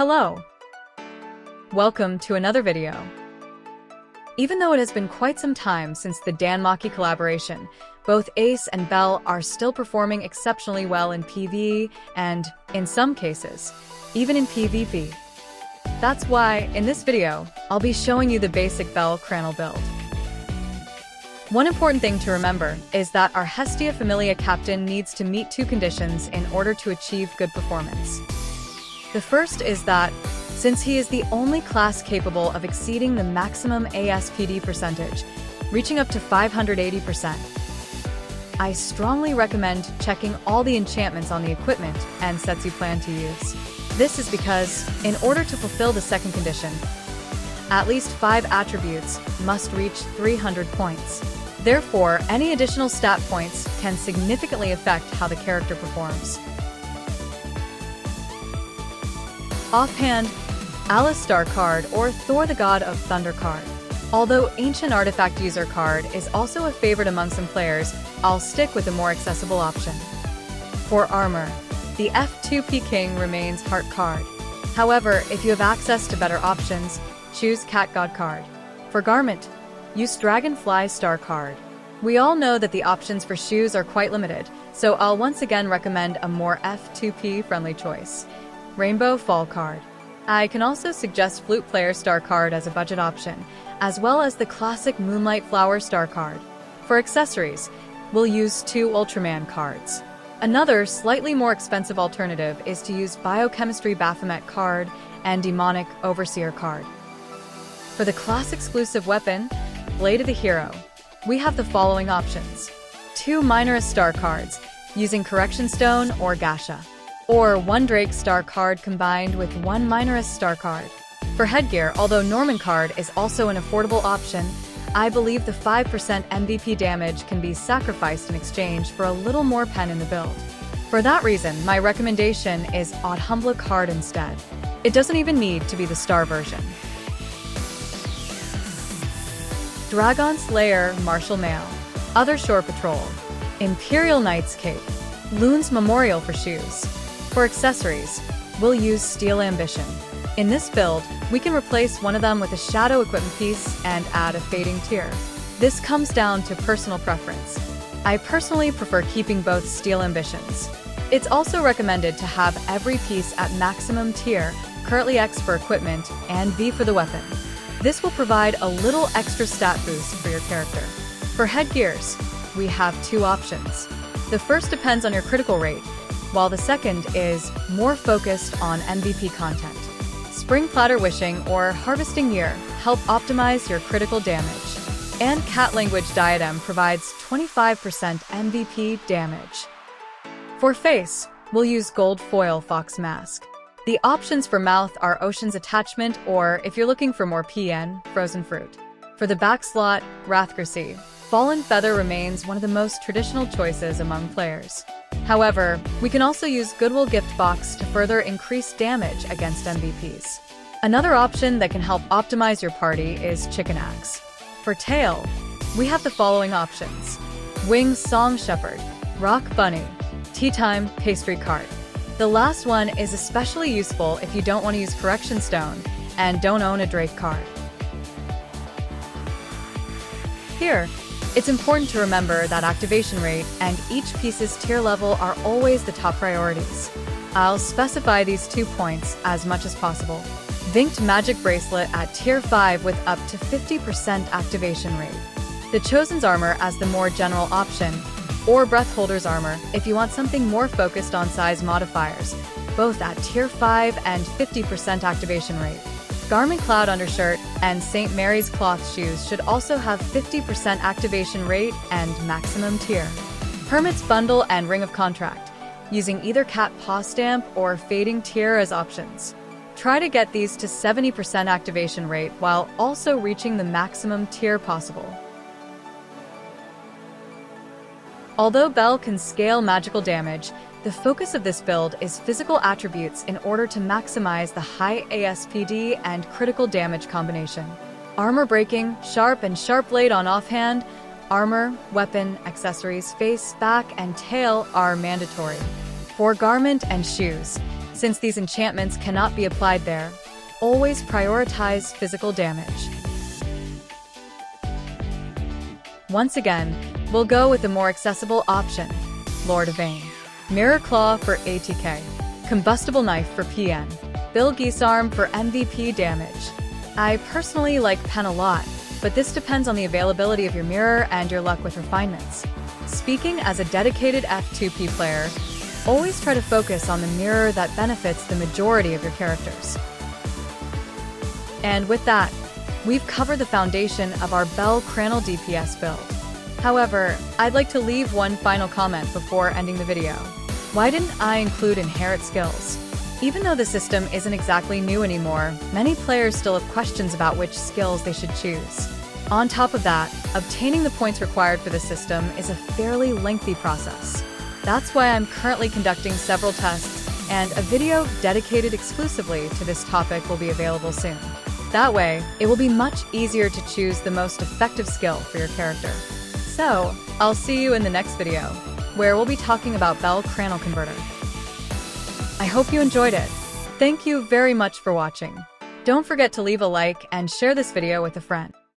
Hello! Welcome to another video. Even though it has been quite some time since the Dan-Maki collaboration, both Ace and Bell are still performing exceptionally well in PvE and, in some cases, even in PvP. That's why, in this video, I'll be showing you the basic Bell Cranel build. One important thing to remember is that our Hestia Familia captain needs to meet two conditions in order to achieve good performance. The first is that, since he is the only class capable of exceeding the maximum ASPD percentage, reaching up to 580%, I strongly recommend checking all the enchantments on the equipment and sets you plan to use. This is because, in order to fulfill the second condition, at least 5 attributes must reach 300 points. Therefore, any additional stat points can significantly affect how the character performs. Offhand, Alice Star card or Thor the God of Thunder card. Although Ancient Artifact User card is also a favorite among some players, I'll stick with the more accessible option. For armor, the F2P King remains Heart card. However, if you have access to better options, choose Cat God card. For garment, use Dragonfly Star card. We all know that the options for shoes are quite limited, so I'll once again recommend a more F2P friendly choice. Rainbow Fall card. I can also suggest Flute Player Star card as a budget option, as well as the classic Moonlight Flower Star card. For accessories, we'll use 2 Ultraman cards. Another, slightly more expensive alternative is to use Biochemistry Baphomet card and Demonic Overseer card. For the class-exclusive weapon, Blade of the Hero, we have the following options. 2 Minorous Star cards, using Correction Stone or Gasha, or 1 Drake Star card combined with 1 Minorous Star card. For headgear, although Norman card is also an affordable option, I believe the 5% MVP damage can be sacrificed in exchange for a little more pen in the build. For that reason, my recommendation is Audhumbla card instead. It doesn't even need to be the star version. Dragon Slayer Martial Mail, Other Shore Patrol, Imperial Knight's Cape, Loon's Memorial for shoes. For accessories, we'll use Steel Ambition. In this build, we can replace one of them with a Shadow equipment piece and add a Fading Tier. This comes down to personal preference. I personally prefer keeping both Steel Ambitions. It's also recommended to have every piece at maximum tier, currently X for equipment and V for the weapon. This will provide a little extra stat boost for your character. For headgears, we have 2 options. The first depends on your critical rate, while the second is more focused on MVP content. Spring Platter Wishing or Harvesting Year help optimize your critical damage. And Cat Language Diadem provides 25% MVP damage. For face, we'll use Gold Foil Fox Mask. The options for mouth are Ocean's Attachment or, if you're looking for more PN, Frozen Fruit. For the back slot, Wrathgrisy, Fallen Feather remains one of the most traditional choices among players. However, we can also use Goodwill Gift Box to further increase damage against MVPs. Another option that can help optimize your party is Chicken Axe. For tail, we have the following options. Wings Song Shepherd, Rock Bunny, Tea Time Pastry Cart. The last one is especially useful if you don't want to use Correction Stone and don't own a Drake card. Here, it's important to remember that activation rate and each piece's tier level are always the top priorities. I'll specify these 2 points as much as possible. Vinked Magic Bracelet at tier 5 with up to 50% activation rate. The Chosen's Armor as the more general option, or Breathholder's Armor if you want something more focused on size modifiers, both at tier 5 and 50% activation rate. Garment Cloud Undershirt and St. Mary's Cloth Shoes should also have 50% activation rate and maximum tier. Hermit's Bundle and Ring of Contract, using either Cat Paw Stamp or Fading Tier as options. Try to get these to 70% activation rate while also reaching the maximum tier possible. Although Bell can scale magical damage, the focus of this build is physical attributes in order to maximize the high ASPD and critical damage combination. Armor breaking, sharp and sharp blade on offhand, armor, weapon, accessories, face, back, and tail are mandatory. For garment and shoes, Since these enchantments cannot be applied there, always prioritize physical damage. Once again, we'll go with the more accessible option, Lord of Aim. Mirror Claw for ATK, Combustible Knife for PN, Bill Arm for MVP damage. I personally like Pen a lot, but this depends on the availability of your mirror and your luck with refinements. Speaking as a dedicated F2P player, always try to focus on the mirror that benefits the majority of your characters. And with that, we've covered the foundation of our BellCranel DPS build. However, I'd like to leave one final comment before ending the video. Why didn't I include inherit skills? Even though the system isn't exactly new anymore, many players still have questions about which skills they should choose. On top of that, obtaining the points required for the system is a fairly lengthy process. That's why I'm currently conducting several tests, and a video dedicated exclusively to this topic will be available soon. That way, it will be much easier to choose the most effective skill for your character. So, I'll see you in the next video, where we'll be talking about BellCranel Converter. I hope you enjoyed it. Thank you very much for watching. Don't forget to leave a like and share this video with a friend.